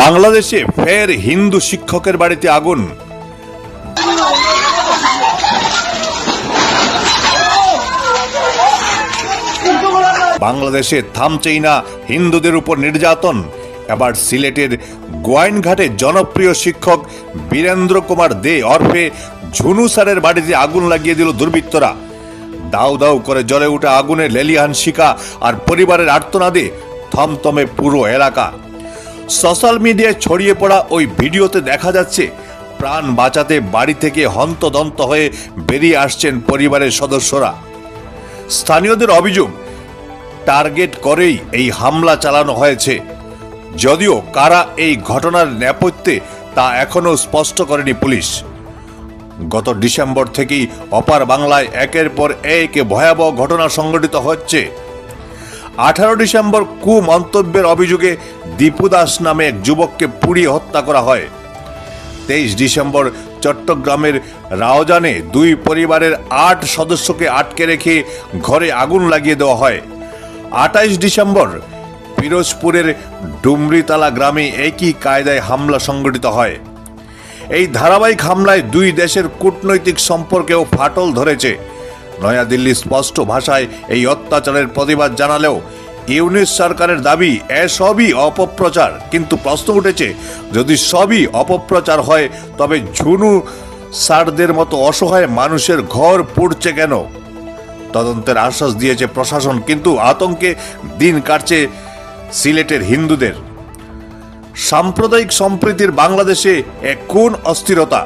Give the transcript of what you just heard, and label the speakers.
Speaker 1: বাংলাদেশে ফের হিন্দু শিক্ষকের বাড়িতে আগুন। বাংলাদেশে থামছেই না হিন্দুদের উপর নির্যাতন। এবার সিলেটের গোয়াইনঘাটে জনপ্রিয় শিক্ষক বীরেন্দ্র কুমার দে ওরফে ঝুনু স্যারের বাড়িতে আগুন লাগিয়ে দিল দুর্বৃত্তরা। দাউ দাউ করে জ্বলে ওঠা আগুনের লেলিহান শিখা আর পরিবারের আর্তনাদে থমথমে পুরো এলাকা। সোশ্যাল মিডিয়ায় ছড়িয়ে পড়া ওই ভিডিওতে দেখা যাচ্ছে প্রাণ বাঁচাতে বাড়ি থেকে হন্তদন্ত হয়ে বেরিয়ে আসছেন পরিবারের সদস্যরা। স্থানীয়দের অভিযোগ, টার্গেট করেই এই হামলা চালানো হয়েছে। যদিও কারা এই ঘটনার নেপথ্যে তা এখনও স্পষ্ট করেনি পুলিশ। গত ডিসেম্বর থেকেই অপার বাংলায় একের পর এক ভয়াবহ ঘটনা সংঘটিত হচ্ছে। 18 ডিসেম্বর কুমন্তব্যের অভিযোগে দীপু দাস নামে এক যুবককে পুড়িয়ে হত্যা করা হয়। 23 ডিসেম্বর চট্টগ্রামের রাওজানে দুই পরিবারের 8 সদস্যকে আটকে রেখে ঘরে আগুন লাগিয়ে দেওয়া হয়। 28 ডিসেম্বর পিরোজপুরের ডুমরিতলা গ্রামে একই কায়দায় হামলা সংঘটিত হয়। এই ধারাবাহিক হামলায় দুই দেশের কূটনৈতিক সম্পর্কেও ফাটল ধরেছে। নয়াদিল্লি স্পষ্ট ভাষায় এই অত্যাচারের প্রতিবাদ জানালেও ইউনিস সরকারের দাবি এসবই অপপ্রচার। কিন্তু প্রশ্ন উঠেছে, যদি সবই অপপ্রচার হয় তবে ঝুনু স্যারদের মতো অসহায় মানুষের ঘর পুড়ছে কেন? তদন্তের আশ্বাস দিয়েছে প্রশাসন, কিন্তু আতঙ্কে দিন কাটছে সিলেটের হিন্দুদের। সাম্প্রদায়িক সম্প্রীতির বাংলাদেশে এক কোন অস্থিরতা।